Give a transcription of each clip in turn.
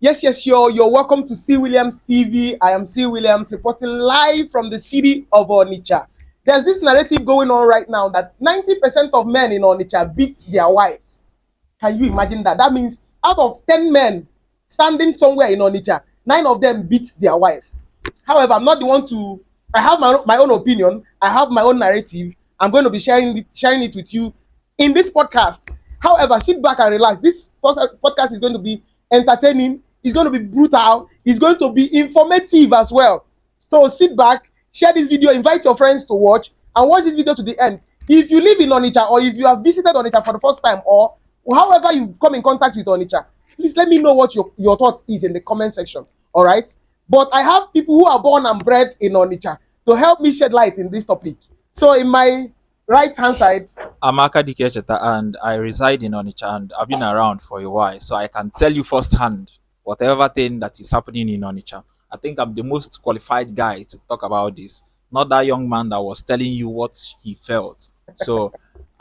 Yes, you're welcome to C. Williams TV. I am C. Williams reporting live from the city of Onitsha. There's this narrative going on right now that 90% of men in Onitsha beat their wives. Can you imagine that? That means out of 10 men standing somewhere in Onitsha, 9 of them beat their wife. However, I'm not the one to. I have my own opinion. I have my own narrative. I'm going to be sharing it with you in this podcast. However, sit back and relax. This podcast is going to be entertaining. It's going to be brutal. It's going to be informative as well. So sit back, share this video, invite your friends to watch, and watch this video to the end. If you live in Onitsha or if you have visited Onitsha for the first time or however you've come in contact with Onitsha, please let me know what your thought is in the comment section. All right. But I have people who are born and bred in Onitsha to help me shed light in this topic. So in my right hand side, I'm Akadi Kecheta and I reside in Onitsha and I've been around for a while, so I can tell you firsthand whatever thing that is happening in Onitsha. I think I'm the most qualified guy to talk about this, not that young man that was telling you what he felt. So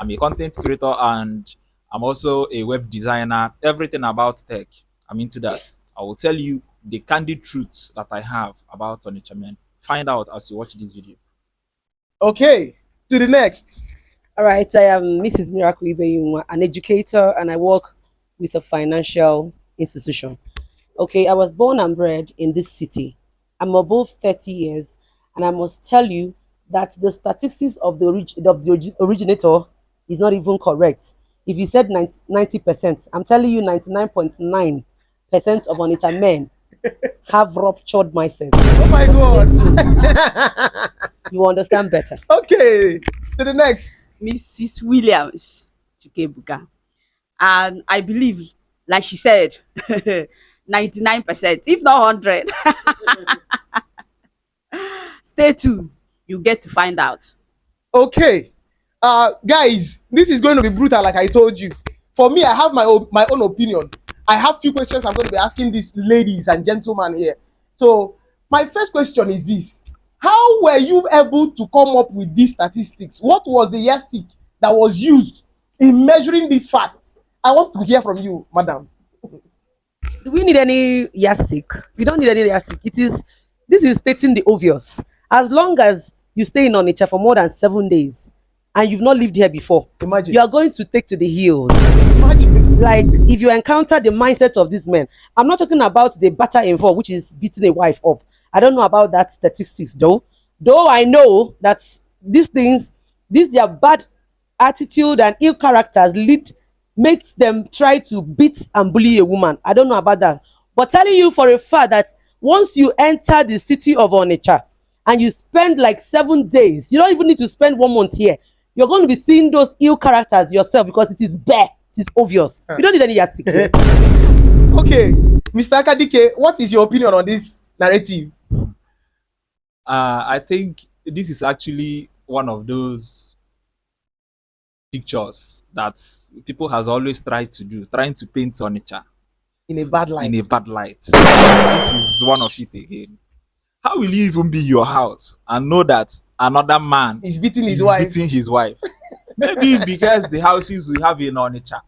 I'm a content creator and I'm also a web designer, everything about tech. I'm into that. I will tell you the candid truths that I have about Onitsha men. Find out as you watch this video. okay, to the next. All right, I am Mrs. Miracle Ibeyunwa, an educator, and I work with a financial institution. Okay, I was born and bred in this city. I'm above 30 years, and I must tell you that the statistics of the originator is not even correct. If you said 90%, I'm telling you 99.9% of Onitsha men have ruptured mindset. Oh my God. You understand better. Okay, to the next. Mrs. Williams Chukebuka. And I believe, like she said, 99%, if not 100. Stay tuned. You get to find out. Okay, guys, this is going to be brutal, like I told you. For me, I have my own opinion. I have few questions I'm going to be asking these ladies and gentlemen here. So, my first question is this: how were you able to come up with these statistics? What was the yardstick that was used in measuring these facts? I want to hear from you, madam. Do we need any yardstick? We don't need any yardstick. This is stating the obvious. As long as you stay in Onitsha for more than 7 days and you've not lived here before, Imagine. you are going to take to the hills. Imagine. Like if you encounter the mindset of these men, I'm not talking about the batter involved, which is beating a wife up. I don't know about that statistics though. Though I know that these things, their bad attitude and ill characters makes them try to beat and bully a woman. I don't know about that. But telling you for a fact that once you enter the city of Onitsha and you spend like 7 days, you don't even need to spend 1 month here. You're going to be seeing those ill characters yourself because it is bare. It is obvious. You don't need any yardstick. Okay, Mr. Akadike, what is your opinion on this narrative? I think this is actually one of those pictures that people has always tried to do, trying to paint Onitsha In a bad light. in a bad light. This is one of it again. How will you even be your house and know that another man He's beating his is wife. beating his wife? Maybe because the houses we have in Onitsha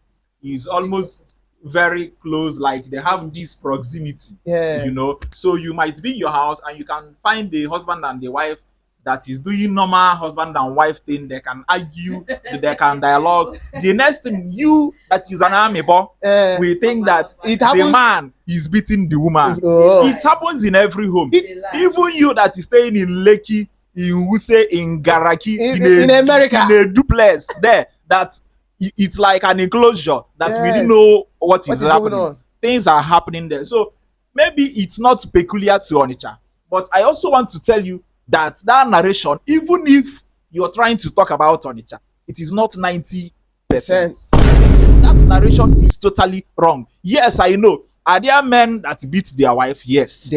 is almost very close, like they have this proximity, Yeah. you know. So you might be in your house and you can find the husband and the wife that is doing normal husband and wife thing. They can argue, they can dialogue. The next thing, you that is an amebo, we think that It the happens. man is beating the woman. Oh. It happens in every home. Even you that is staying in Lekki, in Wuse, in Garaki, In America. in a duplex there, that it's like an enclosure that we Yeah. didn't know what What is is going happening. on? Things are happening there. So maybe it's not peculiar to Onitsha, but I also want to tell you that narration, even if you're trying to talk about Onitsha, it is not 90%. So that narration is totally wrong. Yes, I know. Are there men that beat their wife? Yes.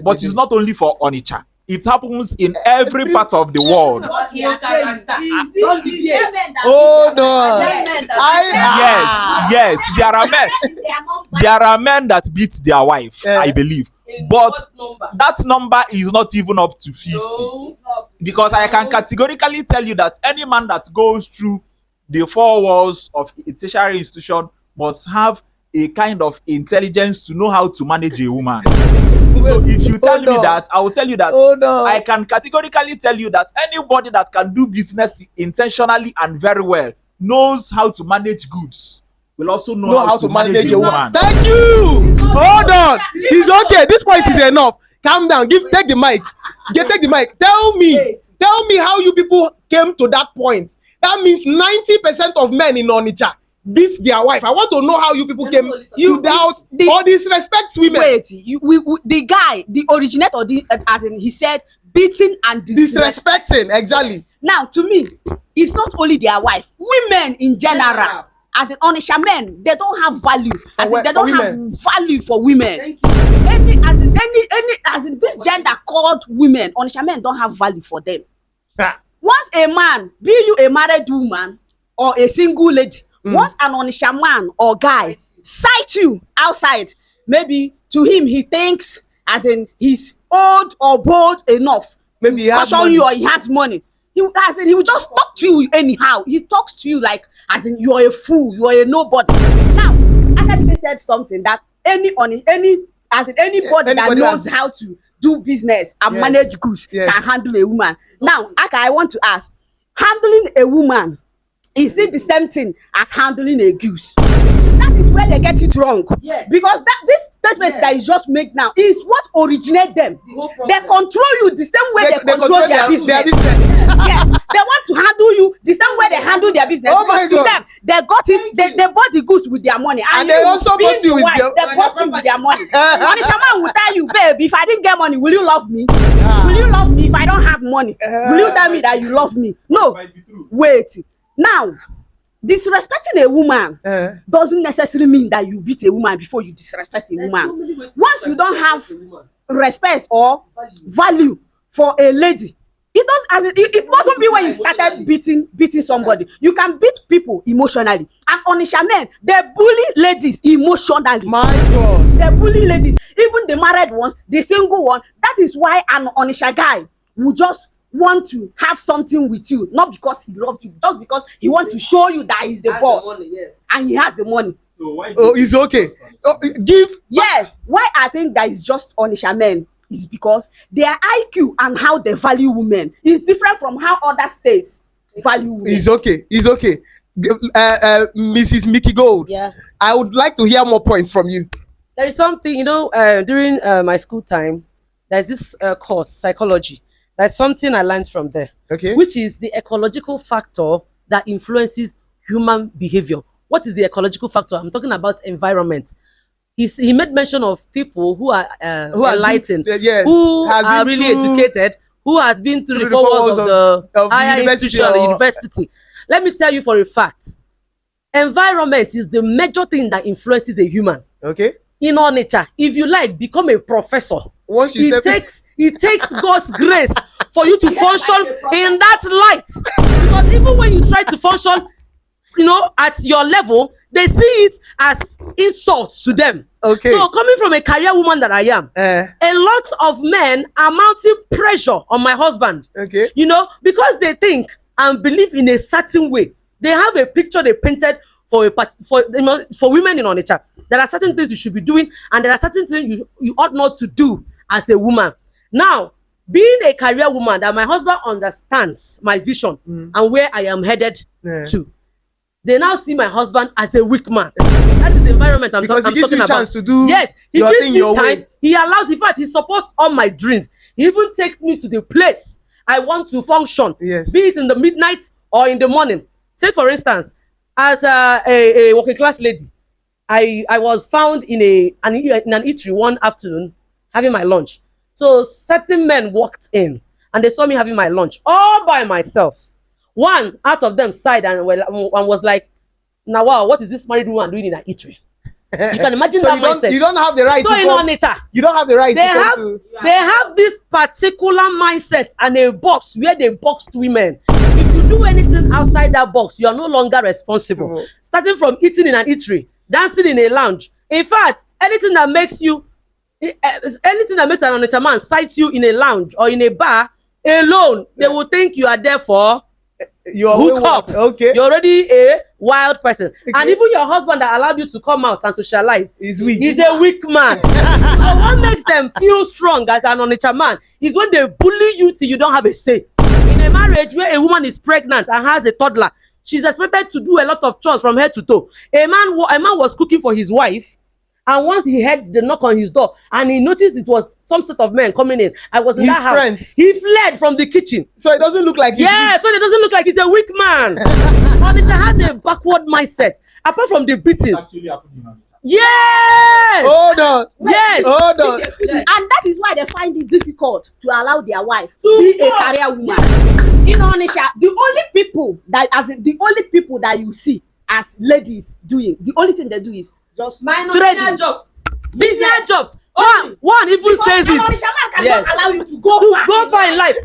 But it's not only for Onitsha. It happens in every part of the world. Hold on. Yes. There are men that beat their wife, I believe. But that number is not even up to 50. Because I can categorically tell you that any man that goes through the 4 walls of a tertiary institution must have a kind of intelligence to know how to manage a woman. So if you tell me that, I will tell you that I can categorically tell you that anybody that can do business intentionally and very well knows how to manage goods will also know how to manage a woman. Thank you. Hold on. It's okay. This point is enough. Calm down. Take the mic. Take the mic. Tell me how you people came to that point. That means 90% of men in Onitsha beat their wife. I want to know how you people came without all disrespect women. Wait, the guy, the originator, as in he said, beating and disrespecting. Exactly. Now, to me, it's not only their wife, women in general. As in Onitsha men, they don't have value. As in they don't have value for women. As in this gender called women, Onitsha men don't have value for them. Once a man, be you a married woman or a single lady, once an Onitsha man or guy sight you outside, maybe to him he thinks as in he's old or bold enough, maybe he has money. You or he has money. He will just talk to you anyhow. He talks to you like as in you are a fool, you are a nobody. Now, Akadike said something that anybody that knows how to do business and manage goods can handle a woman. Now, I want to ask, handling a woman, is it the same thing as handling a goose? That is where they get it wrong. Yes. Because this statement that is just made now is what originate them. They control you the same way they control their business. Yes, they want to handle you the same way they handle their business. Because to them, they got it. They bought the goose with their money, and they also bought you with they bought you with their money. Onitsha man will tell you, babe, if I didn't get money, will you love me? Will you love me if I don't have money? Will you tell me that you love me? No. Wait. Now, disrespecting a woman doesn't necessarily mean that you beat a woman before you disrespect a woman. Once you don't have respect or value for a lady, it mustn't be when you started beating somebody. You can beat people emotionally, and Onitsha men, they bully ladies emotionally. My God, they bully ladies, even the married ones, the single one. That is why an Onitsha guy will just want to have something with you, not because he loves you, just because he wants to show you that he's the boss and he has the money. So why it's okay. Yes, why I think that is just Onitsha men is because their IQ and how they value women is different from how other states value women. It's okay. Mrs. Mickey Gold. Yeah. I would like to hear more points from you. There is something, during my school time, there's this course, psychology. That's something I learned from there. Okay. Which is the ecological factor that influences human behavior. What is the ecological factor? I'm talking about environment. He made mention of people who are enlightened, who are really educated, who has been through the 4 walls of the higher institution, university. Let me tell you for a fact, environment is the major thing that influences a human. Okay. In Onitsha, if you like, become a professor. Once you it takes God's grace for you to function in that light. Because even when you try to function, at your level, they see it as insult to them. Okay. So coming from a career woman that I am, a lot of men are mounting pressure on my husband. Okay. Because they think and believe in a certain way. They have a picture they painted for women in Onitsha. There are certain things you should be doing, and there are certain things you ought not to do as a woman. Now, being a career woman, that my husband understands my vision and where I am headed to, they now see my husband as a weak man. That is the environment I'm talking about. Because he gives you a chance to do yes, he gives me time. Way. He allows, in fact, he supports all my dreams. He even takes me to the place I want to function. Yes. Be it in the midnight or in the morning. Say, for instance, as a working class lady, I was found in an eatery one afternoon having my lunch. So certain men walked in and they saw me having my lunch all by myself. One out of them sighed and was like, "Now, wow, what is this married woman doing in an eatery?" You can imagine so that mindset. You don't have the right. So in Onitsha, you don't have the right. They have this particular mindset and a box where they boxed women. If you do anything outside that box, you are no longer responsible. Starting from eating in an eatery, dancing in a lounge. In fact, anything that makes an Onitsha man sight you in a lounge or in a bar alone, they will think you are there for you are hook up. Okay. You're already a wild person. And even your husband that allowed you to come out and socialize He's weak. is a weak man. So what makes them feel strong as an Onitsha man is when they bully you till you don't have a say. In a marriage where a woman is pregnant and has a toddler, she's expected to do a lot of chores from head to toe. A man was cooking for his wife, and once he heard the knock on his door and he noticed it was some set of men coming in, I was in His that house. friends. He fled from the kitchen. So it doesn't look like he's Yeah, so it doesn't look like he's a weak man. Onitsha has a backward mindset. Apart from the beating. Actually happened in Onitsha. Yes! Hold on. Yes! Hold on. And that is why they find it difficult to allow their wife To be a go. career woman. In Onitsha, the only people that you see as ladies doing, the only thing they do is just trading. jobs. Business jobs. One even Because says an it. Onitsha man cannot Yes. allow you to go To go far in life.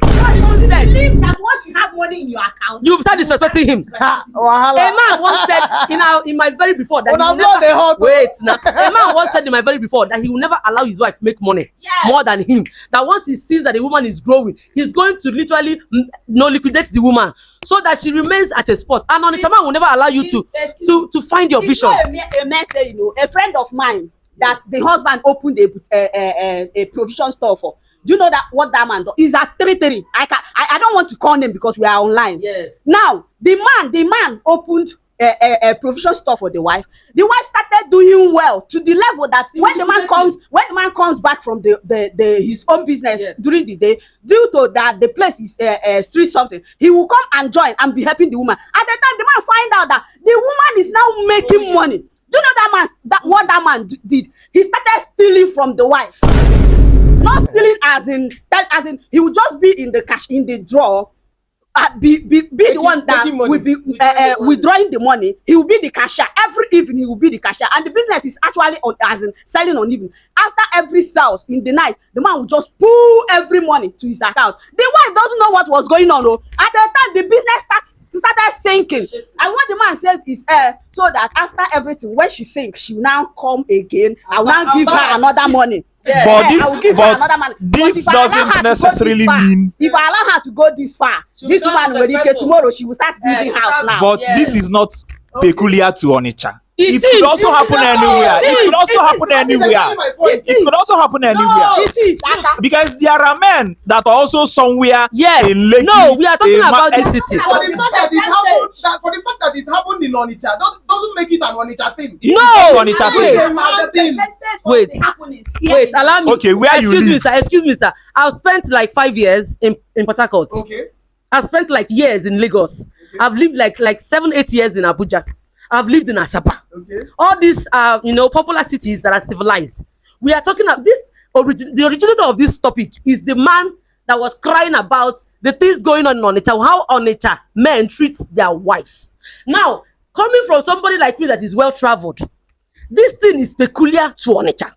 He believes that once you have money in your account, You start disrespecting him. Ha, A wahala. man once said in my very before that he Una will blood dey hot. never wait now. A man once said in my very before that he will never allow his wife make money Yes. more than him. That once he sees that the woman is growing, he's going to literally liquidate the woman so that she remains at a spot. And Onitsha man will never allow you to find your it's vision. not a message, a friend of mine that the husband opened a provision store for. Do you know that what that man does? He's at 33. I don't want to call him because we are online. Yes. Now the man opened a provision store for the wife. The wife started doing well to the level that when the man comes back from his own business, Yes, during the day, due to that the place is street something, he will come and join and be helping the woman. At the time the man find out that the woman is now making money. Do you know what that man did? He started stealing from the wife. Not stealing as in he will just be in the cash in the drawer, be the one that making money. will be withdrawing the money. He will be the cashier every evening. He will be the cashier, and the business is actually on as in selling on evening. After every sales in the night, the man will just pull every money to his account. The wife doesn't know what was going on. At the time, the business started sinking, and what the man says is so that after everything, when she sinks, she will now come again. I will now give her another money. Yeah. But I will give her another money. But this if I allow her to doesn't go necessarily this far, mean. if I allow her to go this far, this become woman will successful. tomorrow she will start building she house will now. But Yeah. this is not peculiar to Onitsha. It could is. also happen anywhere. It could also happen anywhere. It It could also happen anywhere. It is. Because there are men that are also somewhere Yes. in Lekki. No, we are talking about this this city. For the fact that it happened in Onitsha doesn't make it an Onitsha thing. No. Onitsha Wait. thing. Wait, allow me. Okay, where you live? Excuse me, sir. I've spent like 5 years in Port Harcourt. Okay. I've spent like years in Lagos. I've lived like 7-8 years in Abuja. I've lived in Asaba. Okay. All these popular cities that are civilized. We are talking about this the originator of this topic is the man that was crying about the things going on in Onitsha, how Onitsha men treat their wives. Now, coming from somebody like me that is well traveled, this thing is peculiar to Onitsha.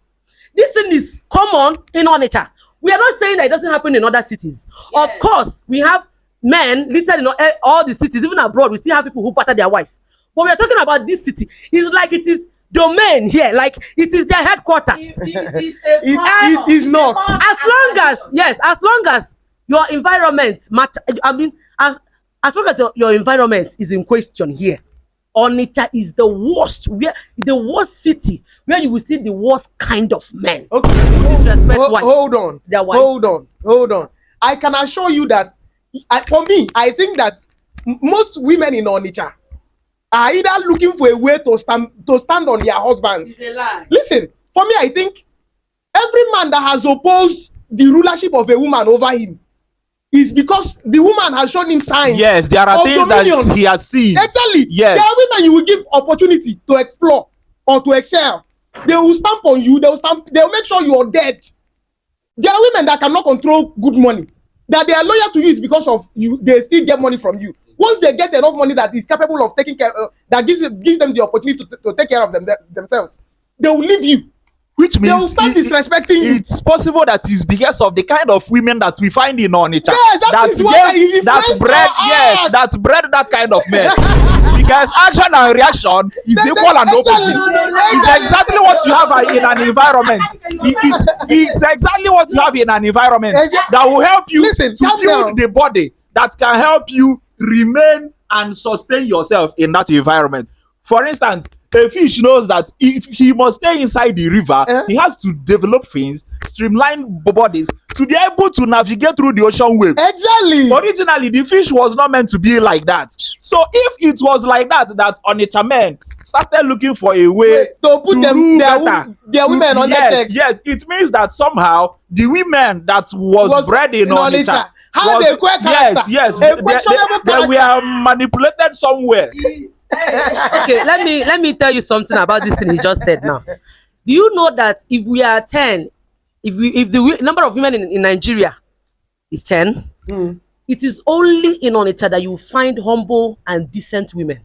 This thing is common in Onitsha. We are not saying that it doesn't happen in other cities. Yes. Of course, we have men literally in all the cities, even abroad, we still have people who batter their wife. But we are talking about this city. It's like it is domain here, like it is their headquarters. It is not. As long as your environment matter, as long as your environment is in question here, Onitsha is the worst city where you will see the worst kind of men. Okay. Who disrespect wives. Hold on. Their wives. Hold on. I can assure you that for me, I think that most women in Onitsha are either looking for a way to stand on their husbands. It's a lie. Listen, for me, I think every man that has opposed the rulership of a woman over him is because the woman has shown him signs. Yes, there are of things dominion. that he has seen. Exactly. Yes. There are women you will give opportunity to explore or to excel. They will stamp on you. They will make sure you are dead. There are women that cannot control good money. That they are loyal to you is because of you. They still get money from you. Once they get enough money that is capable of taking care, that gives them the opportunity to take care of themselves, they will leave you. Which They will means start disrespecting you. it's possible that it's because of the kind of women that we find in Onitsha. Yes, that is why he influenced our that bred that kind of men. Because action and reaction is equal and opposite. It's exactly what you have in an environment. It's exactly what you have in an environment that will help you Listen, to calm build down. the body that can help you remain and sustain yourself in that environment. For instance, a fish knows that if he must stay inside the river, he has to develop fins, streamline bodies to be able to navigate through the ocean waves. Exactly. Originally, the fish was not meant to be like that. So if it was like that Onitsha men started looking for a way to put them their women on yes, check. yes, it means that somehow the women that was bred in Onitsha has a queer character. Yes, a questionable they were manipulated somewhere. Okay, let me tell you something about this thing he just said now. Do you know that if we are 10, if the number of women in Nigeria is 10, it is only in Onitsha that you find humble and decent women.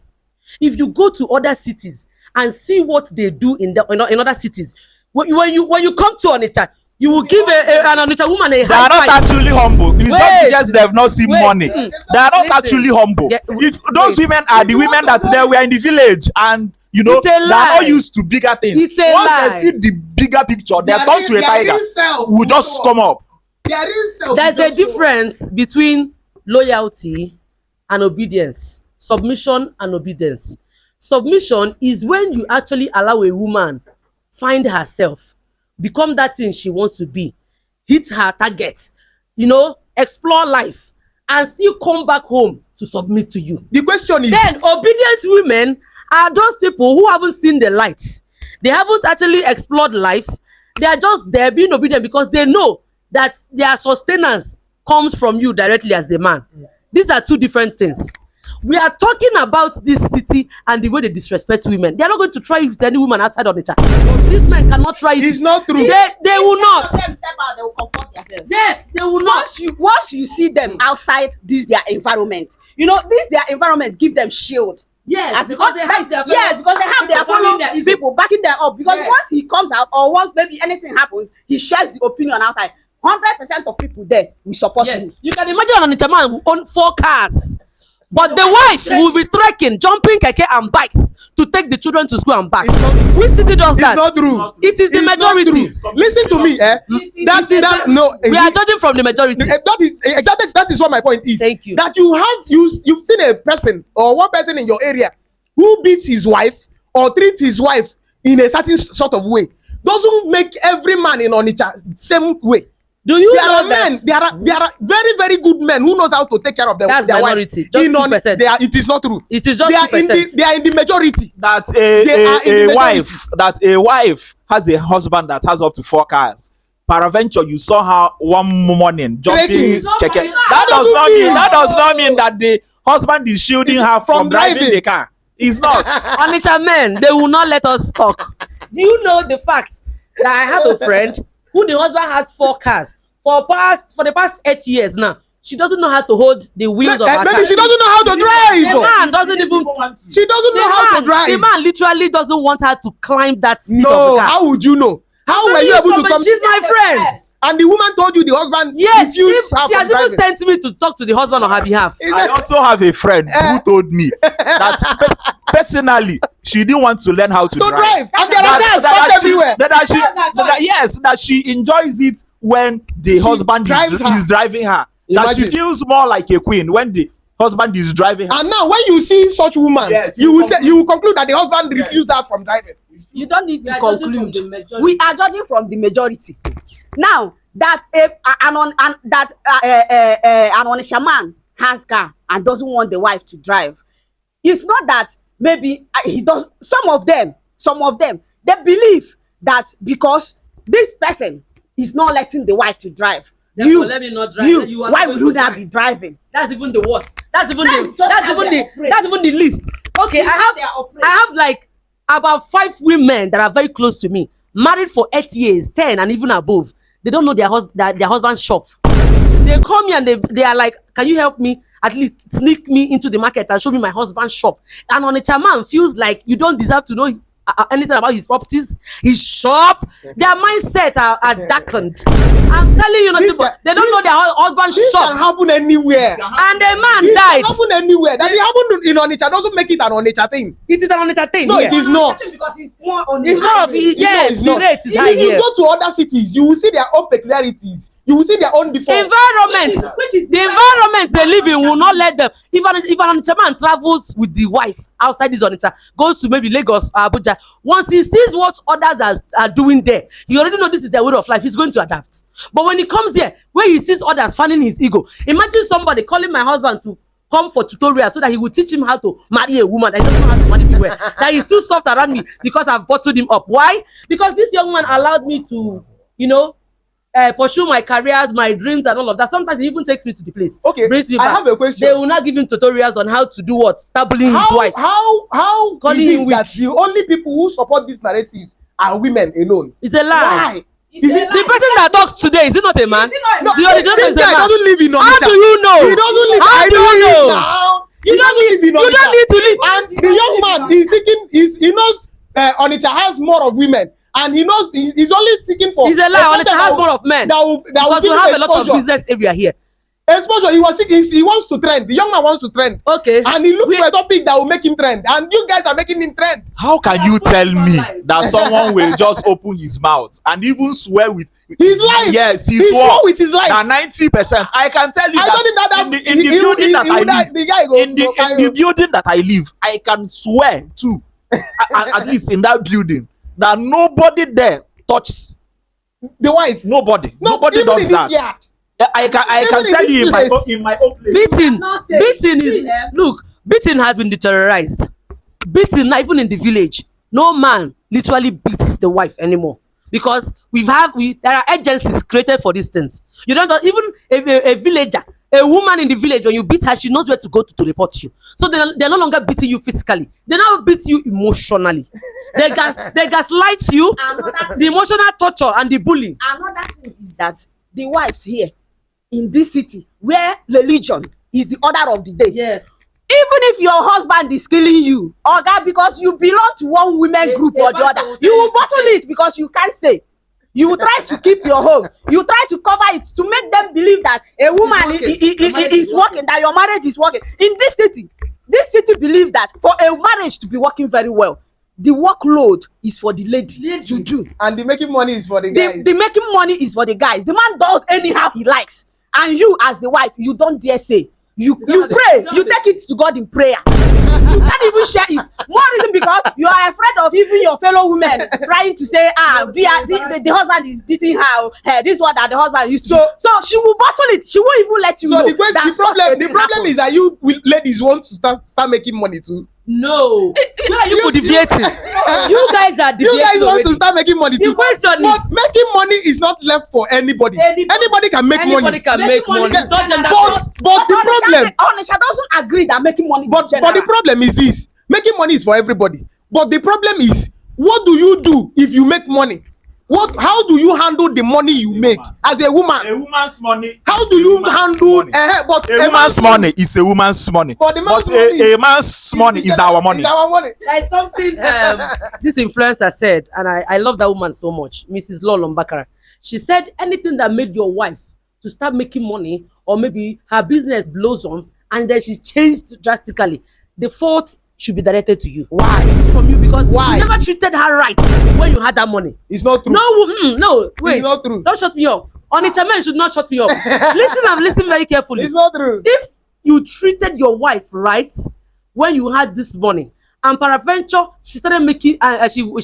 If you go to other cities and see what they do in other cities, when you come to Onitsha, you will give an Onitsha woman a high five. They are not actually humble. It's not because they have not seen money. They are not actually humble. Yeah, if those women are the women that they were in the village and they are not used to bigger things. Once they see the bigger picture, they turn to a tiger who just come up. There's a difference between loyalty and obedience. Submission and obedience. Submission is when you actually allow a woman find herself, become that thing she wants to be, hit her target, explore life, and still come back home to submit to you. The question is, then obedient women are those people who haven't seen the light. They haven't actually explored life. They are just there being obedient because they know that their sustenance comes from you directly as a man. These are two different things. We are talking about this city and the way they disrespect women. They are not going to try it with any woman outside of Onitsha. These men cannot try it. It's not true. They will not. Step out, they will comfort themselves. Yes, they will not. Once you see them outside this their environment, this their environment give them shield. Yes, because they have their fellow people backing them up. Because once he comes out, or once maybe anything happens, he shares the opinion outside. 100% of people there will support him. You can imagine an Onitsha man who own 4 cars. But the wife will be trekking, jumping keke and bikes to take the children to school and back. Which city does that? It's not true. It is the majority. Listen to me, we are judging from the majority. That is what my point is. Thank you. That you've seen a person or one person in your area who beats his wife or treats his wife in a certain sort of way doesn't make every man in Onitsha same way. Do you there know are men, there are very, very good men who knows how to take care of them. That's their minority. Wife. Just 2%. It is not true. It is just 2%. They are in the majority. That a wife has a husband that has up to 4 cars. Peradventure, you saw her one morning jumping keke. That does not mean that the husband is shielding her from driving the car. It's not. Onitsha men, they will not let us talk. Do you know the fact that I have a friend who the husband has 4 cars for the past 8 years now? She doesn't know how to hold the wheels of her car. Maybe she doesn't know how to drive. The man doesn't even. She doesn't know how to drive. The man literally doesn't want her to climb that seat of the No, car. how would you know? How were you able to come? She's my friend. And the woman told you the husband Yes, refused her she has from even driving. sent me to talk to the husband on her behalf. I also have a friend who told me that personally she didn't want to learn how to drive. And there are cars parked everywhere. That she enjoys it when the husband is driving her. That she feels more like a queen when the husband is driving her. And now when you see such woman, you will conclude that the husband refused her from driving. You don't need to conclude. We are judging from the majority. Now that an Onitsha man has car and doesn't want the wife to drive, it's not that maybe he does. Some of them, they believe that because this person is not letting the wife to drive, let me not drive. why will you not be driving? That's even the worst. That's even the least. Okay, I have like about 5 women that are very close to me, married for 8 years, 10 and even above. They don't know their husband's shop. They call me and they are like, can you help me at least sneak me into the market and show me my husband's shop? And Onitsha man feels like you don't deserve to know anything about his properties, his shop. Their mindset are darkened. I'm telling you, This nothing. can- They don't know their husband's This can shop, happen anywhere. and a man This died. can happen anywhere. That it happened in Onitsha doesn't make it an Onitsha thing. It is an Onitsha thing. No, here. it is not. Because it's more on It's more of it. Yes, it's the not. rate is high If you here. go to other cities, you will see their own peculiarities. You will see their own defaults. Environment, Which is the environment they live in will not let them. If an Onitsha man travels with the wife outside this Onitsha, goes to maybe Lagos or Abuja, once he sees what others are doing there, he already know this is their way of life. He's going to adapt. But when he comes here, where he sees others fanning his ego, imagine somebody calling my husband to come for tutorial so that he will teach him how to marry a woman that he doesn't know how to marry me well. That he's too soft around me because I've bottled him up. Why? Because this young man allowed me to, pursue my careers, my dreams, and all of that. Sometimes he even takes me to the place. Okay, brings me I back. have a question. They will not give him tutorials on how to do what? Start bullying his How wife. how Calling is him it weak. that the only people who support these narratives are women alone? It's a lie. Why? Is it The person that talked today, is it not a man? Is it not a no? The original This is a guy man. doesn't live in Onitsha. How do you know? He doesn't live. How I do know you know? him now. You He don't doesn't live in You Onitsha. don't need to live. And the young man is seeking. He knows Onitsha has more of women, and he knows he's only seeking for. It's a lie. content Onitsha has that will- more of men. That will Because give we him have a lot of exposure. business area here. Exposure. He was seeking. He wants to trend. The young man wants to trend. Okay. And he looks for a topic that will make him trend. And you guys are making him trend. How can you tell me that someone will just open his mouth and even swear with His life. Yes, he He swore swore with his life. that 90%. I can tell you I told him that that in the building that I live, the guy go, in the building that I live, I can swear too, at least in that building, that nobody there touches. the wife. Nobody Even does in that. this yard. I can Even in tell this you place. in my own place. Beating, not saying- beating see, is look. Beating has been deteriorized. Beating, not even in the village, no man literally beats the wife anymore because there are agencies created for these things. You don't know, even a villager, a woman in the village, when you beat her, she knows where to go to report you. So they're no longer beating you physically; they now beat you emotionally. They gaslight you, the emotional torture and the bullying. Another thing is that the wives here in this city where religion is the order of the day. Yes. Even if your husband is killing you, oga, because you belong to one women group or the other, you will bottle it because you can't say. You will try to keep your home. You try to cover it to make them believe that a woman is working, that your marriage is working. In this city believe that for a marriage to be working very well, the workload is for the lady to do. And the making money is for the guys. The making money is for the guys. The man does anyhow he likes, and you as the wife, you don't dare say. You pray. You take it to God in prayer. You can't even share it. More reason because you are afraid of even your fellow women trying to say, the husband is beating her. Hey, this is what that the husband used to do. So she will bottle it. She won't even let you So know. the question, that such a the thing problem happens. is that you ladies want to start making money too. No. Where are you deviating? You guys are deviating. You guys want already. to start making money The too. question But is, making money is not left for anybody. Anybody can make anybody money. can make money. It's not gender based. But the problem, Onitsha doesn't agree that making money but is general. the problem is this: making money is for everybody. But the problem is, what do you do if you make money? How do you handle the money you make as a woman? A woman's money. How do you handle? But A woman's money is a woman's money. But the man's But money a man's money is our money. It's our money. There is something this influencer said, and I love that woman so much, Mrs. Lolon Bakara. She said anything that made your wife to start making money, or maybe her business blows on, and then she changed drastically, the fault should be directed to you. Why? From you, because Why? you never treated her right when you had that money. It's not true. No, wait. It's not true. Don't shut me up. Onitsha men should not shut me up. Listen very carefully. It's not true. If you treated your wife right when you had this money, and peradventure she started making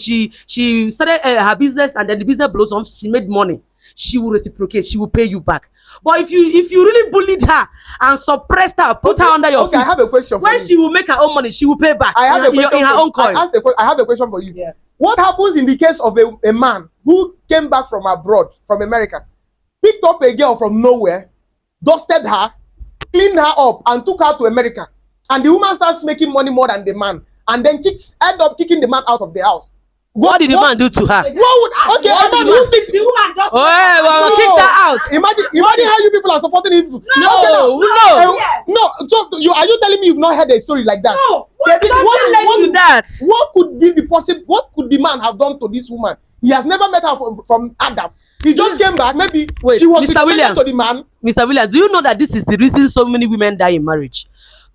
she started her business, and then the business blows up, she made money, she will reciprocate, she will pay you back. But if you really bullied her and suppressed her, put her under your feet, I have a question for when you. she will make her own money, she will pay back I have a question in her for own you. coin. I have a question for you. Yeah. What happens in the case of a man who came back from abroad, from America, picked up a girl from nowhere, dusted her, cleaned her up, and took her to America, and the woman starts making money more than the man, and then end up kicking the man out of the house? What did the man do to her? What would okay? A man who beat The woman just. Oh, hey, well, No. kicked her out. Imagine how you people are supporting it. No, Okay, now. no. No, just you. Are you telling me you've not heard a story like that? No. There is- Something led to that. What could be the possible? What could the man have done to this woman? He has never met her from Adam. He just came back. Maybe Wait, she was Mr. situated Williams. to the man. Mr. Williams, do you know that this is the reason so many women die in marriage?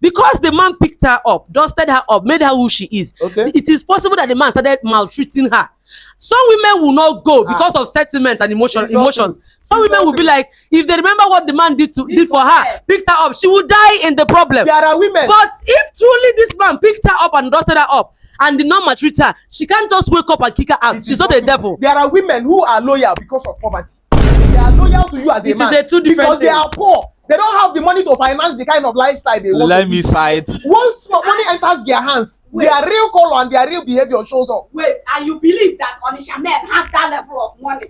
Because the man picked her up, dusted her up, made her who she is. Okay. It is possible that the man started maltreating her. Some women will not go because of sentiment and It's not emotions. true. Some It's women not will be true. like, if they remember what the man did for her, picked her up, she will die in the problem. There are women. But if truly this man picked her up and dusted her up and did not maltreat her, she can't just wake up and kick her out. It She's is not a possible. devil. There are women who are loyal because of poverty. They are loyal to you as a It is man a two different because they thing. are poor. They don't have the money to finance the kind of lifestyle they want. Let to me live. cite. Once money enters their hands, their real color and their real behavior shows up. Wait, and you believe that Onitsha men have that level of money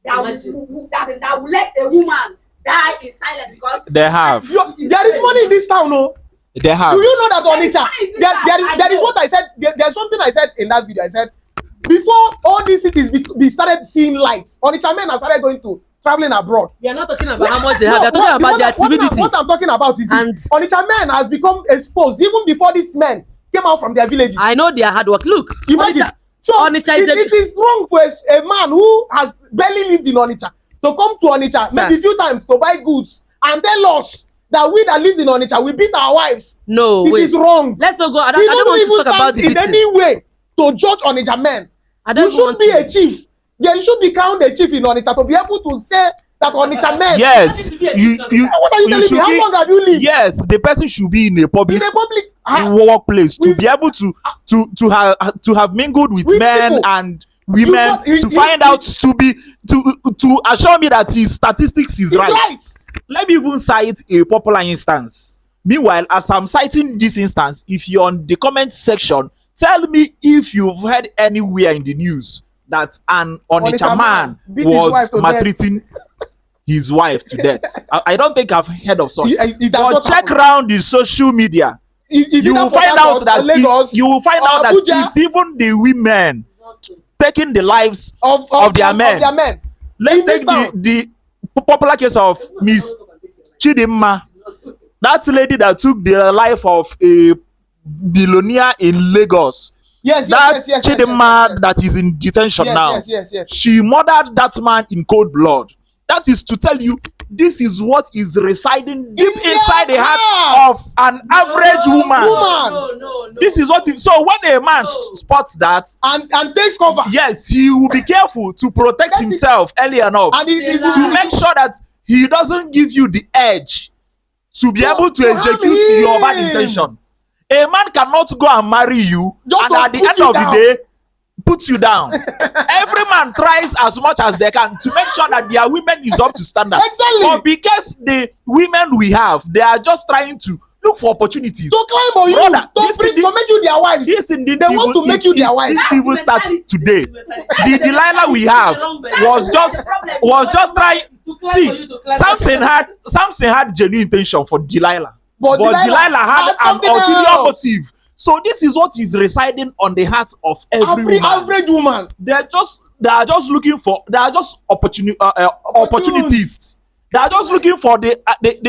that will let a woman die in silence because They have. There is money in this town, no? They have. Do you know that There is Onitsha? money in this town, There is I know. what I said. There's something I said in that video. I said before all these cities be started seeing light, Onitsha men have started going to traveling abroad. We are not talking about how much they have. We are talking about their timidity. What I'm talking about is this. And- Onitsha men has become exposed even before these men came out from their villages. I know their hard work. Look, Imagine. Onitsha- So Onitsha is it is wrong for a man who has barely lived in Onitsha to come to Onitsha maybe a few times to buy goods and tell us that we that lives in Onitsha we beat our wives. No, It wait. is wrong. Let's not go. I He don't doesn't want even to talk about stand the in beating. any way to judge Onitsha men. I don't You even should want be to. a chief. There should be crowned a chief in Onitsha to be able to say that Onitsha men. Yes. What You What are you telling me? should How be- long have you lived Yes, the person should be in a public in a public? workplace to We've- be able to have mingled with With men people. and women got- he- to he- find out to assure me that his statistics is It's right. right. Let me even cite a popular instance. Meanwhile, as I'm citing this instance, if you're on the comment section, tell me if you've heard anywhere in the news that an Onitsha man beat his wife was to death. maltreating his wife to death. I don't think I've heard of such. It does But not check happen. round the social media. Is You it will Port find Harcourt out that or Lagos you will find or out that Abuja? it's even the women taking the lives of their men. Of their men. Let's In this take town. the popular case of Miss Chidinma, that lady that took the life of a billionaire in Lagos. Yes, That yes. Chidinma that is in detention now. Yes. She murdered that man in cold blood. That is to tell you, this is what is residing deep In their inside the heart hearts. of an average woman. Woman. This is what it, so when a man spots that, And takes cover. yes, he will be careful to protect That is- himself early enough And it to make sure that he doesn't give you the edge to be able to to harm execute your bad him. intention. A man cannot go and marry you Just and to at the put end you of down. the day put you down. Every man tries as much as they can to make sure that their women is up to standard. Exactly. But because the women we have, they are just trying to look for opportunities. to climb on you, Brother, to make you their wives. This indeed They want to make you their wife. This even starts today. The Delilah we have was just trying. See, Samson had genuine intention for Delilah, But Delilah had an something ulterior else. motive. So this is what is residing on the heart of every woman. Average woman. They are just looking for. They are just opportunists. They are just looking for the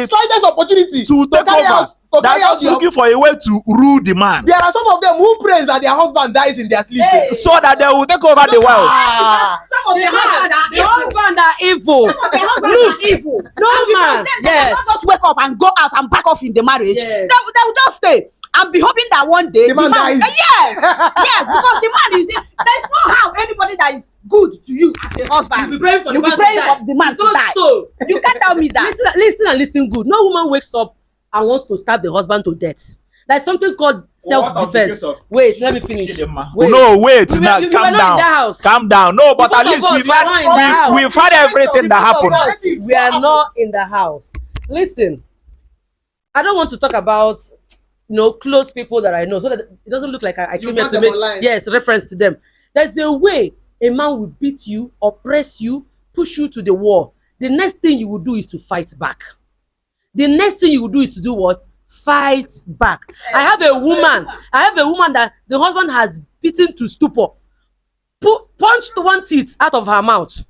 Slightest opportunity to take carry over. out. To They are carry out just looking for a way to rule the man, There are some of them who praise that their husband dies in their sleep. so that they will take over the world. Some of the husbands are The evil. husband are evil. Some of the husbands are evil. No And because man. them, they Yes. cannot just wake up and go out and back off in the marriage. Yes. They will just stay and be hoping that one day The man dies. Yes, yes, because the man is there's no how anybody that is good to you as a husband. You'll be praying for You'll the be man to praying die. for the man It's to not die. so. You can't tell me that. Listen and listen good. No woman wakes up and wants to stab the husband to death. There's something called self-defense. Wait, let me finish. No, wait. We Now, were calm not in down. that house. Calm down. No, but Both at of least us we've were not in the had house. we've had everything that happened. Both of us, we are not in the house. Listen, I don't want to talk about close people that I know, so that it doesn't look like I came here brought to them make online. reference to them. There's a way a man will beat you, oppress you, push you to the wall. The next thing you will do is to fight back. The next thing you will do is to do what? Fight back. I have a woman that the husband has beaten to stupor. punched one teeth out of her mouth.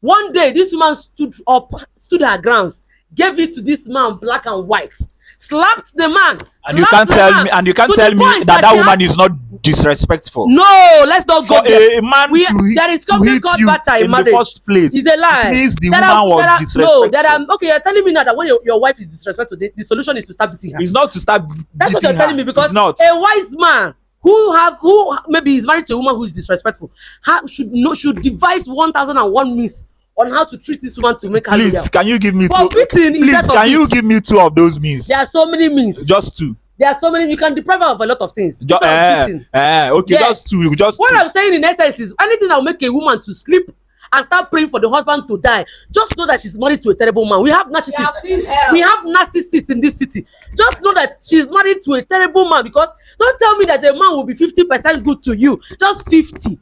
One day this woman stood her grounds, gave it to this man black and white, slapped the man. And you can't tell me, that she woman had, is not disrespectful. no, let's not go For there. a man There is to something hit called you batter in in marriage. the first place, It's a lie. it means the There woman was no, disrespectful. okay, you're telling me now that when your wife is disrespectful, the solution is to start beating her. It's not to start That's what beating you're telling her. me, because It's not. a wise man who maybe is married to a woman who is disrespectful should devise 1001 means on how to treat this woman to make her Please, loyal. can you give me For two? beating, Please, instead of can you beat. give me two of those means? There are so many means. Just two. There are so many. You can deprive her of a lot of things. Just, instead of beating. okay, Yes. just two. Just What two. I'm saying in essence is anything that will make a woman to sleep and start praying for the husband to die, just know that she's married to a terrible man. We have narcissists. We have narcissists in this city. Just know that she's married to a terrible man, because don't tell me that a man will be 50% good to you, just 50,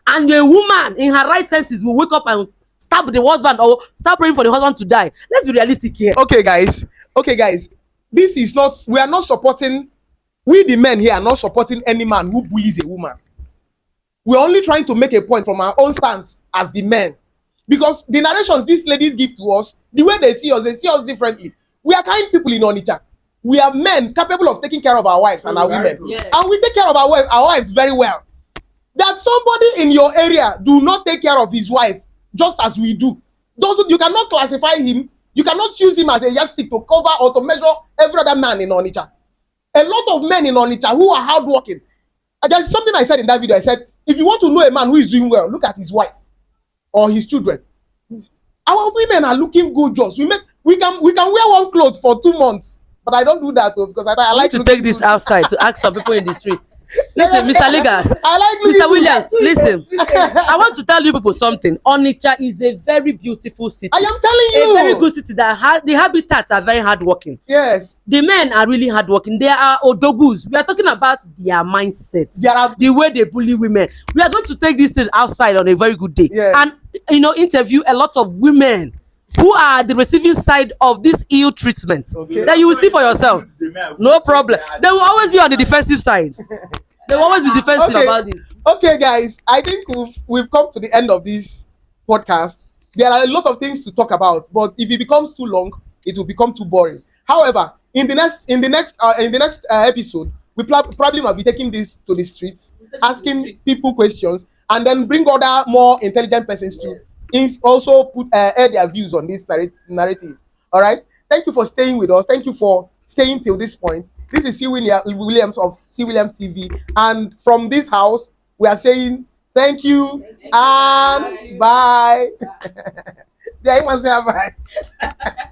and a woman in her right senses will wake up and stab the husband or start praying for the husband to die. Let's be realistic here. Okay, guys. This is not. We are not supporting. We the men here are not supporting any man who bullies a woman. We're only trying to make a point from our own stance as the men, because the narrations these ladies give to us, the way they see us differently. We are kind people in Onitsha. We are men capable of taking care of our wives and our women, and we take care of our wives very well. That somebody in your area do not take care of his wife just as we do. You cannot classify him. You cannot use him as a yardstick to cover or to measure every other man in Onitsha. A lot of men in Onitsha who are hardworking. There's something I said in that video. I said, if you want to know a man who is doing well, look at his wife or his children. Our women are looking gorgeous. We can wear one clothes for 2 months, but I don't do that though, because I like to take this outside to ask some people in the street. Listen, Mr. Legas, I like Mr. Williams, listen. I want to tell you people something. Onitsha is a very beautiful city. I am telling you. A very good city that the habitats are very hardworking. Yes. The men are really hardworking. They are odogus. We are talking about their mindset, the way they bully women. We are going to take this thing outside on a very good day, yes, and interview a lot of women who are the receiving side of this ill treatment. Okay. That you will see for yourself. No problem. They will always be on the defensive side. They will always be defensive about this. Okay, guys, I think we've come to the end of this podcast. There are a lot of things to talk about, but if it becomes too long, it will become too boring. However, in the next episode, we probably might be taking this to the streets, asking people questions, and then bring other more intelligent persons to also air their views on this narrative. All right. Thank you for staying with us. Thank you for staying till this point. This is C. Williams of C. Williams TV, and from this house, we are saying thank you and bye. Bye. Bye.